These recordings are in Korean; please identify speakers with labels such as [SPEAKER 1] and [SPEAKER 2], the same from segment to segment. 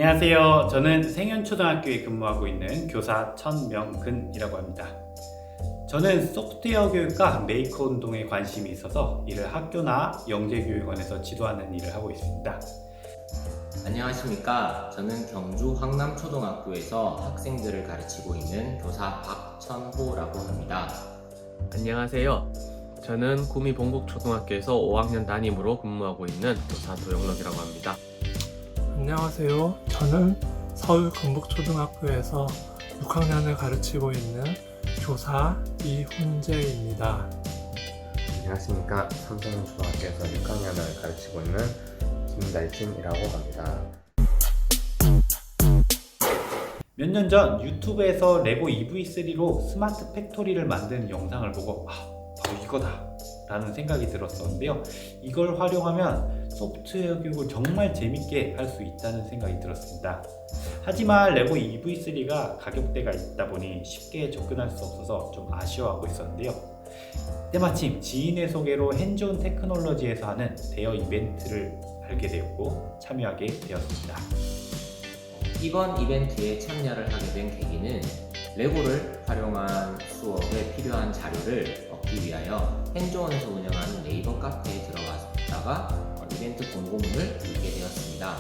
[SPEAKER 1] 안녕하세요. 저는 생현초등학교에 근무하고 있는 교사 천명근이라고 합니다. 저는 소프트웨어 교육과 메이커 운동에 관심이 있어서 이를 학교나 영재교육원에서 지도하는 일을 하고 있습니다.
[SPEAKER 2] 안녕하십니까. 저는 경주 황남초등학교에서 학생들을 가르치고 있는 교사 박천호라고 합니다.
[SPEAKER 3] 안녕하세요. 저는 구미 봉국초등학교에서 5학년 담임으로 근무하고 있는 교사 도영록이라고 합니다.
[SPEAKER 4] 안녕하세요. 저는 서울 금북초등학교에서 6학년을 가르치고 있는 교사 이훈재입니다.
[SPEAKER 5] 안녕하십니까. 삼성초등학교에서 6학년을 가르치고 있는 김달진이라고 합니다.
[SPEAKER 1] 몇 년 전 유튜브에서 레고 EV3로 스마트 팩토리를 만드는 영상을 보고 바로 이거다 라는 생각이 들었었는데요. 이걸 활용하면 소프트웨어 교육을 정말 재밌게 할 수 있다는 생각이 들었습니다. 하지만 레고 EV3가 가격대가 있다 보니 쉽게 접근할 수 없어서 좀 아쉬워하고 있었는데요. 때마침 지인의 소개로 핸즈온 테크놀로지에서 하는 대여 이벤트를 알게 되었고 참여하게 되었습니다.
[SPEAKER 2] 이번 이벤트에 참여를 하게 된 계기는 레고를 활용한 수업에 필요한 자료를 얻기 위하여 핸즈온에서 운영하는 네이버 카페에 들어갔다가 이벤트 공고문을 읽게 되었습니다.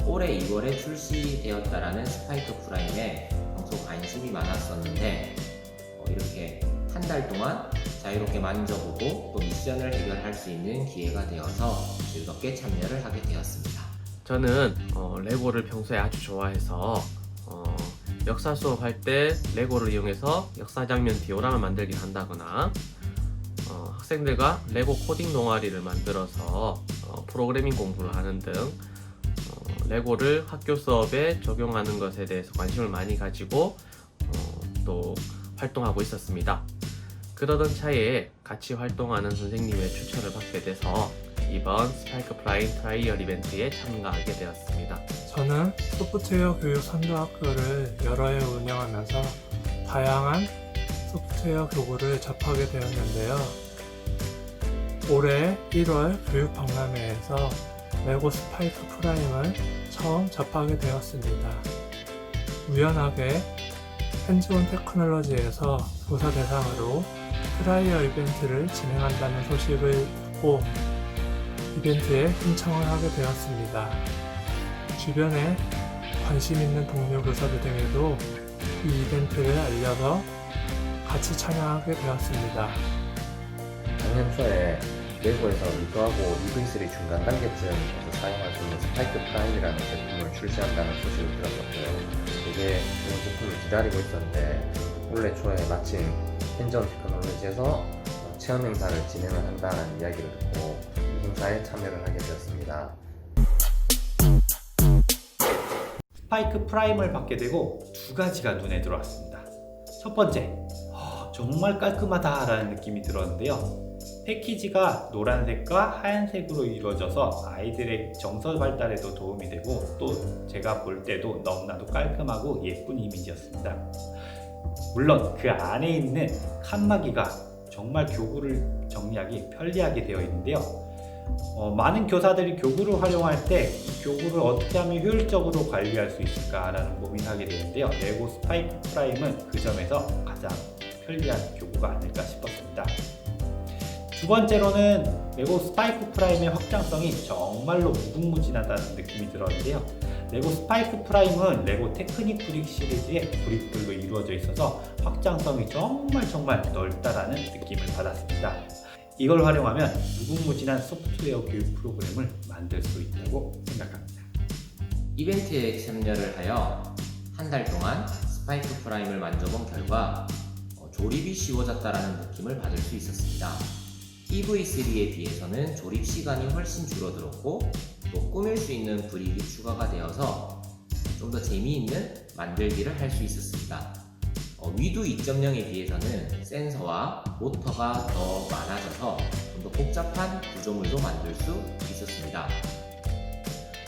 [SPEAKER 2] 올해 2월에 출시되었다라는 스파이크 프라임에 평소 관심이 많았었는데 이렇게 한 달 동안 자유롭게 만져보고 또 미션을 해결할 수 있는 기회가 되어서 즐겁게 참여를 하게 되었습니다.
[SPEAKER 3] 저는 레고를 평소에 아주 좋아해서 역사 수업할 때 레고를 이용해서 역사 장면 디오라마 만들기를 한다거나 학생들과 레고 코딩 동아리를 만들어서 프로그래밍 공부를 하는 등 레고를 학교 수업에 적용하는 것에 대해서 관심을 많이 가지고 또 활동하고 있었습니다. 그러던 차에 같이 활동하는 선생님의 추천을 받게 돼서 이번 스파이크 프라임 트라이얼 이벤트에 참가하게 되었습니다.
[SPEAKER 4] 저는 소프트웨어 교육 선도학교를 여러 해 운영하면서 다양한 소프트웨어 교구를 접하게 되었는데요. 올해 1월 교육박람회에서 레고 스파이크 프라임을 처음 접하게 되었습니다. 우연하게 핸즈온 테크놀로지에서 교사 대상으로 트라이얼 이벤트를 진행한다는 소식을 듣고 이벤트에 신청을 하게 되었습니다. 주변에 관심 있는 동료 교사들에게도 이 이벤트를 알려서 같이 참여하게 되었습니다.
[SPEAKER 5] 작년 초에 레고에서 리그하고 EV3 중간 단계쯤에서 사용할 수 있는 스파이크 프라임이라는 제품을 출시한다는 소식을 들었었고요. 되게 좋은 제품을 기다리고 있었는데 올해 초에 마침 핸즈온 테크놀로지에서 체험 행사를 진행을 한다는 이야기를 듣고 이 행사에 참여를 하게 되었습니다.
[SPEAKER 1] 스파이크 프라임을 받게 되고 두 가지가 눈에 들어왔습니다. 첫 번째, 정말 깔끔하다라는 느낌이 들었는데요. 패키지가 노란색과 하얀색으로 이루어져서 아이들의 정서 발달에도 도움이 되고 또 제가 볼 때도 너무나도 깔끔하고 예쁜 이미지였습니다. 물론 그 안에 있는 칸막이가 정말 교구를 정리하기 편리하게 되어 있는데요. 많은 교사들이 교구를 활용할 때 이 교구를 어떻게 하면 효율적으로 관리할 수 있을까라는 고민을 하게 되는데요. 레고 스파이크 프라임은 그 점에서 가장 편리한 교구가 아닐까 싶었습니다. 두 번째로는 레고 스파이크 프라임의 확장성이 정말로 무궁무진하다는 느낌이 들었는데요. 레고 스파이크 프라임은 레고 테크닉 브릭 시리즈의 브릭들로 이루어져 있어서 확장성이 정말 넓다라는 느낌을 받았습니다. 이걸 활용하면 무궁무진한 소프트웨어 교육 프로그램을 만들 수 있다고 생각합니다.
[SPEAKER 2] 이벤트에 참여를 하여 한 달 동안 스파이크 프라임을 만져본 결과 조립이 쉬워졌다라는 느낌을 받을 수 있었습니다. EV3에 비해서는 조립 시간이 훨씬 줄어들었고 또 꾸밀 수 있는 브릭이 추가가 되어서 좀 더 재미있는 만들기를 할 수 있었습니다. 위도 2.0에 비해서는 센서와 모터가 더 많아져서 좀 더 복잡한 구조물도 만들 수 있었습니다.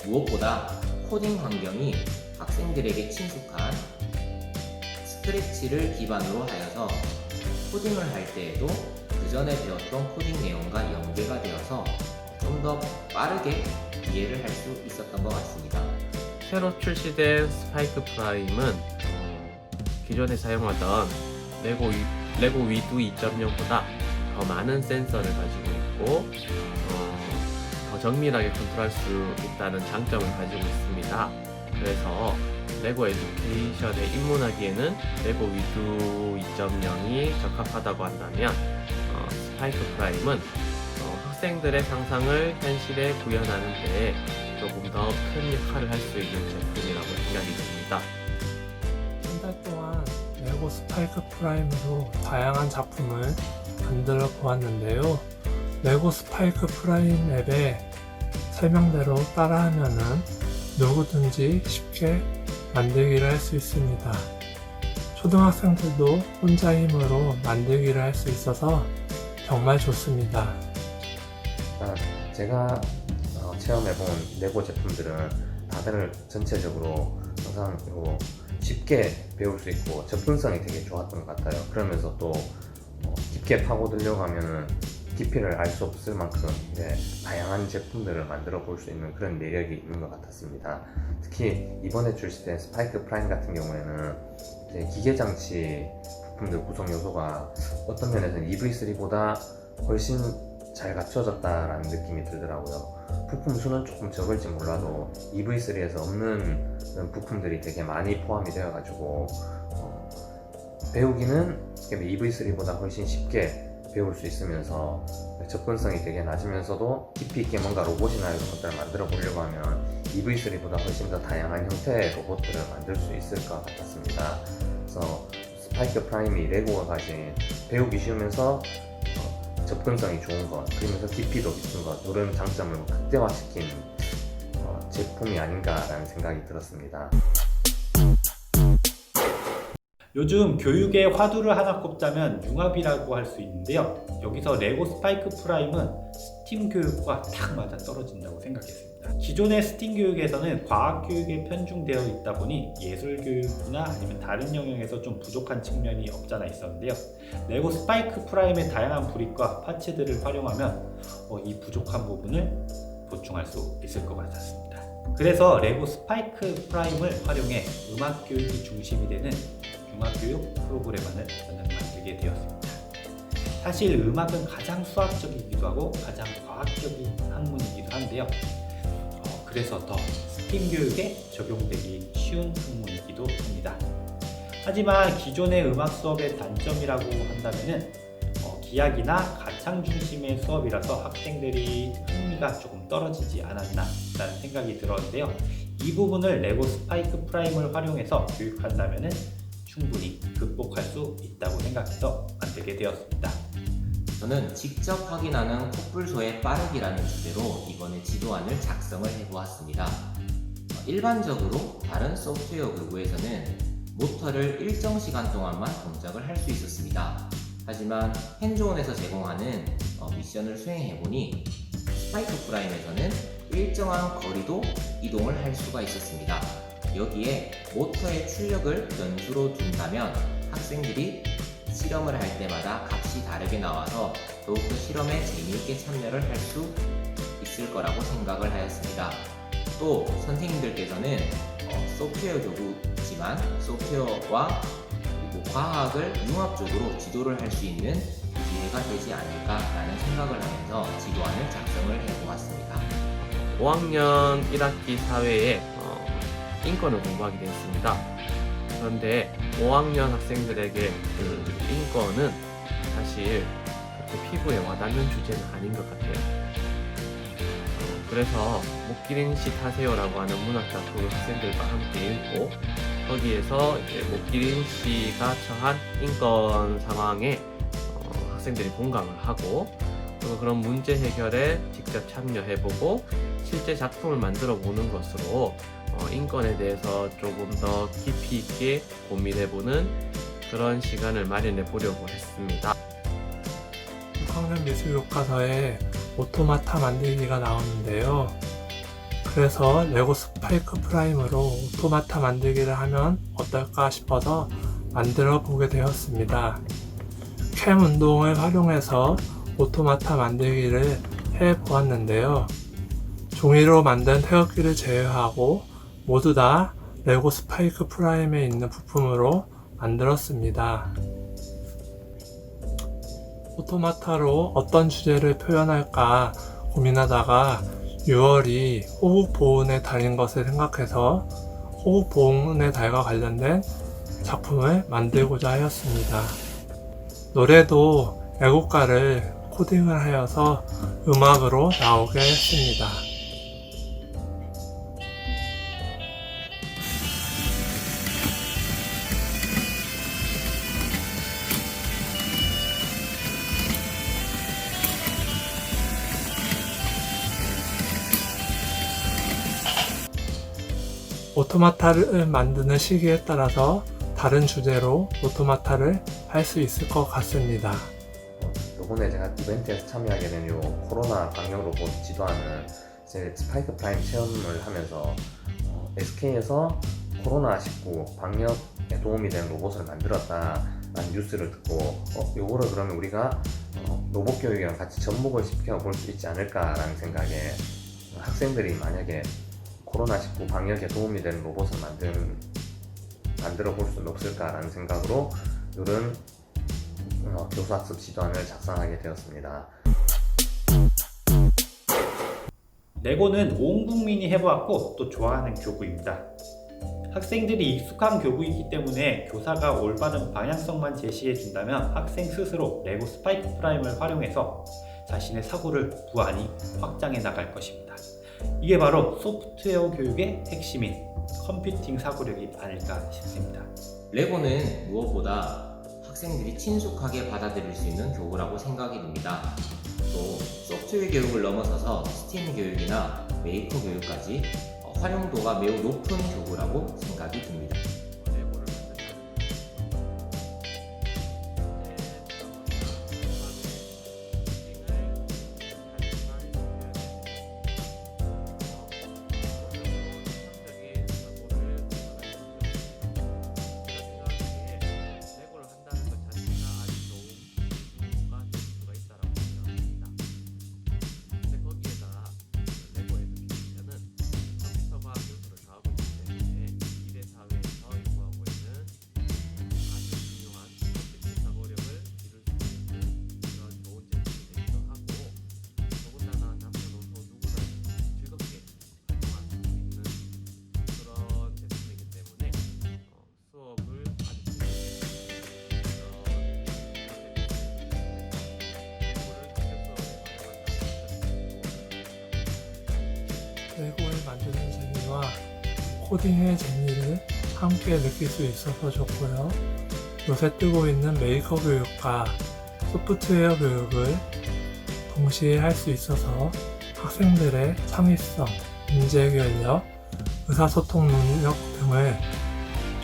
[SPEAKER 2] 무엇보다 코딩 환경이 학생들에게 친숙한 스크래치를 기반으로 하여서 코딩을 할 때에도 그 전에 배웠던 코딩 내용과 연계가 되어서 좀 더 빠르게 이해를 할 수 있었던 것 같습니다.
[SPEAKER 3] 새로 출시된 스파이크 프라임은 기존에 사용하던 레고 위드 2.0보다 더 많은 센서를 가지고 있고 더 정밀하게 컨트롤할 수 있다는 장점을 가지고 있습니다. 그래서 레고 에듀케이션에 입문하기에는 레고 위드 2.0이 적합하다고 한다면 스파이크 프라임은 학생들의 상상을 현실에 구현하는 데 조금 더 큰 역할을 할 수 있는 제품이라고 생각이 됩니다.
[SPEAKER 4] 한 달 동안 레고 스파이크 프라임으로 다양한 작품을 만들어 보았는데요. 레고 스파이크 프라임 앱의 설명대로 따라하면은 누구든지 쉽게 만들기를 할 수 있습니다. 초등학생들도 혼자 힘으로 만들기를 할 수 있어서 정말 좋습니다.
[SPEAKER 5] 제가 체험해본 레고 제품들은 다들 전체적으로 항상 쉽게 배울 수 있고 접근성이 되게 좋았던 것 같아요. 그러면서 또 깊게 파고들려고 하면은 깊이를 알 수 없을 만큼 다양한 제품들을 만들어 볼 수 있는 그런 매력이 있는 것 같았습니다. 특히 이번에 출시된 스파이크 프라임 같은 경우에는 기계장치 부품들 구성 요소가 어떤 면에서는 EV3보다 훨씬 잘 갖춰졌다라는 느낌이 들더라고요. 부품 수는 조금 적을지 몰라도 EV3에서 없는 그런 부품들이 되게 많이 포함이 되어가지고 배우기는 EV3보다 훨씬 쉽게 배울 수 있으면서 접근성이 되게 낮으면서도 깊이 있게 뭔가 로봇이나 이런 것들을 만들어 보려고 하면 EV3보다 훨씬 더 다양한 형태의 로봇들을 만들 수 있을 것 같았습니다. 그래서 스파이크 프라임이 레고가 가진 배우기 쉬우면서 접근성이 좋은 것, 그러면서 깊이도 깊은 것, 이런 장점을 극대화시킨 제품이 아닌가라는 생각이 들었습니다.
[SPEAKER 1] 요즘 교육의 화두를 하나 꼽자면 융합이라고 할 수 있는데요. 여기서 레고 스파이크 프라임은 스팀 교육과 딱 맞아 떨어진다고 생각했습니다. 기존의 스팀 교육에서는 과학 교육에 편중되어 있다 보니 예술 교육이나 아니면 다른 영역에서 좀 부족한 측면이 없잖아 있었는데요. 레고 스파이크 프라임의 다양한 브릭과 파츠들을 활용하면 이 부족한 부분을 보충할 수 있을 것 같았습니다. 그래서 레고 스파이크 프라임을 활용해 음악 교육이 중심이 되는 융합교육 프로그램을 저는 만들게 되었습니다. 사실 음악은 가장 수학적이기도 하고 가장 과학적인 학문이기도 한데요. 그래서 더 스팀 교육에 적용되기 쉬운 학문이기도 합니다. 하지만 기존의 음악 수업의 단점이라고 한다면은 기악이나 가창 중심의 수업이라서 학생들이 흥미가 조금 떨어지지 않았나 라는 생각이 들었는데요. 이 부분을 레고 스파이크 프라임을 활용해서 교육한다면은 충분히 극복할 수 있다고 생각해서 만들게 되었습니다.
[SPEAKER 2] 저는 직접 확인하는 코뿔소의 빠르기라는 주제로 이번에 지도안을 작성을 해보았습니다. 일반적으로 다른 소프트웨어 교구에서는 모터를 일정 시간 동안만 동작을 할 수 있었습니다. 하지만 핸즈온에서 제공하는 미션을 수행해보니 스파이크 프라임에서는 일정한 거리도 이동을 할 수가 있었습니다. 여기에 모터의 출력을 변수로 둔다면 학생들이 실험을 할 때마다 값이 다르게 나와서 더욱더 실험에 재미있게 참여를 할 수 있을 거라고 생각을 하였습니다. 또 선생님들께서는 소프트웨어 교구지만 소프트웨어와 그리고 과학을 융합적으로 지도를 할 수 있는 기회가 되지 않을까라는 생각을 하면서 지도안을 작성을 해보았습니다.
[SPEAKER 3] 5학년 1학기 사회에 인권을 공부하게 되었습니다. 그런데 5학년 학생들에게 그 인권은 사실 그렇게 피부에 와닿는 주제는 아닌 것 같아요. 그래서 목기린씨 타세요라고 하는 문학 작품을 학생들과 함께 읽고 거기에서 이제 목기린씨가 처한 인권 상황에 학생들이 공감을 하고 그리고 그런 문제 해결에 직접 참여해보고 실제 작품을 만들어 보는 것으로 인권에 대해서 조금 더 깊이 있게 고민해보는 그런 시간을 마련해 보려고 했습니다.
[SPEAKER 4] 6학년 미술교과서에 오토마타 만들기가 나오는데요. 그래서 레고 스파이크 프라임으로 오토마타 만들기를 하면 어떨까 싶어서 만들어 보게 되었습니다. 캠 운동을 활용해서 오토마타 만들기를 해 보았는데요. 종이로 만든 태극기를 제외하고 모두 다 레고 스파이크 프라임에 있는 부품으로 만들었습니다. 오토마타로 어떤 주제를 표현할까 고민하다가 6월이 호국보훈의 달인 것을 생각해서 호국보훈의 달과 관련된 작품을 만들고자 하였습니다. 노래도 애국가를 코딩을 하여서 음악으로 나오게 했습니다. 오토마타를 만드는 시기에 따라서 다른 주제로 오토마타를 할 수 있을 것 같습니다.
[SPEAKER 5] 요번에 제가 이벤트에서 참여하게 된 요 코로나 방역 로봇 지도하는 제 스파이크 프라임 체험을 하면서 SK에서 코로나19 방역에 도움이 되는 로봇을 만들었다라는 뉴스를 듣고 요거를 그러면 우리가 로봇 교육이랑 같이 접목을 시켜 볼 수 있지 않을까라는 생각에 학생들이 만약에 코로나19 방역에 도움이 되는 로봇을 만들어 볼 수는 없을까라는 생각으로 이런 교수학습 지도안을 작성하게 되었습니다.
[SPEAKER 1] 레고는 온 국민이 해보았고 또 좋아하는 교구입니다. 학생들이 익숙한 교구이기 때문에 교사가 올바른 방향성만 제시해 준다면 학생 스스로 레고 스파이크 프라임을 활용해서 자신의 사고를 무한히 확장해 나갈 것입니다. 이게 바로 소프트웨어 교육의 핵심인 컴퓨팅 사고력이 아닐까 싶습니다.
[SPEAKER 2] 레고는 무엇보다 학생들이 친숙하게 받아들일 수 있는 교구라고 생각이 듭니다. 또 소프트웨어 교육을 넘어서서 스팀 교육이나 메이커 교육까지 활용도가 매우 높은 교구라고 생각이 듭니다.
[SPEAKER 4] 레고를 만드는 재미와 코딩의 재미를 함께 느낄 수 있어서 좋고요. 요새 뜨고 있는 메이커 교육과 소프트웨어 교육을 동시에 할 수 있어서 학생들의 창의성, 인재결력, 의사소통 능력 등을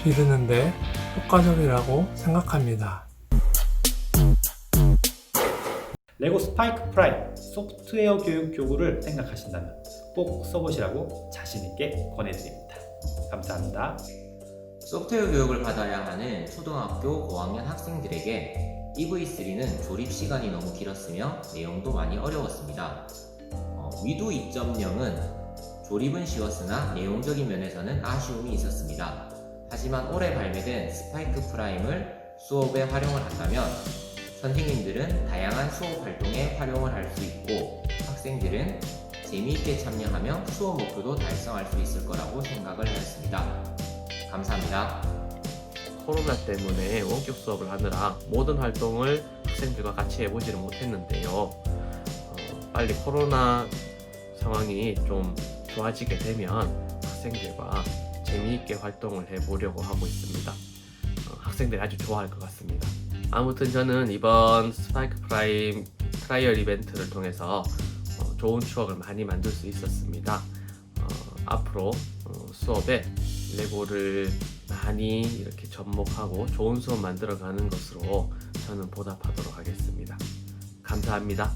[SPEAKER 4] 기르는데 효과적이라고 생각합니다.
[SPEAKER 1] 레고 스파이크 프라임 소프트웨어 교육 교구를 생각하신다면 꼭 써보시라고 자신있게 권해드립니다. 감사합니다.
[SPEAKER 2] 소프트웨어 교육을 받아야 하는 초등학교 고학년 학생들에게 EV3는 조립 시간이 너무 길었으며 내용도 많이 어려웠습니다. 위도 2.0은 조립은 쉬웠으나 내용적인 면에서는 아쉬움이 있었습니다. 하지만 올해 발매된 스파이크 프라임을 수업에 활용을 한다면 선생님들은 다양한 수업 활동에 활용을 할 수 있고 학생들은 재미있게 참여하며 수업 목표도 달성할 수 있을 거라고 생각을 하였습니다. 감사합니다.
[SPEAKER 3] 코로나 때문에 원격 수업을 하느라 모든 활동을 학생들과 같이 해보지를 못했는데요. 빨리 코로나 상황이 좀 좋아지게 되면 학생들과 재미있게 활동을 해보려고 하고 있습니다. 학생들이 아주 좋아할 것 같습니다. 아무튼 저는 이번 스파이크 프라임 트라이얼 이벤트를 통해서 좋은 추억을 많이 만들 수 있었습니다. 앞으로 수업에 레고를 많이 이렇게 접목하고 좋은 수업 만들어가는 것으로 저는 보답하도록 하겠습니다. 감사합니다.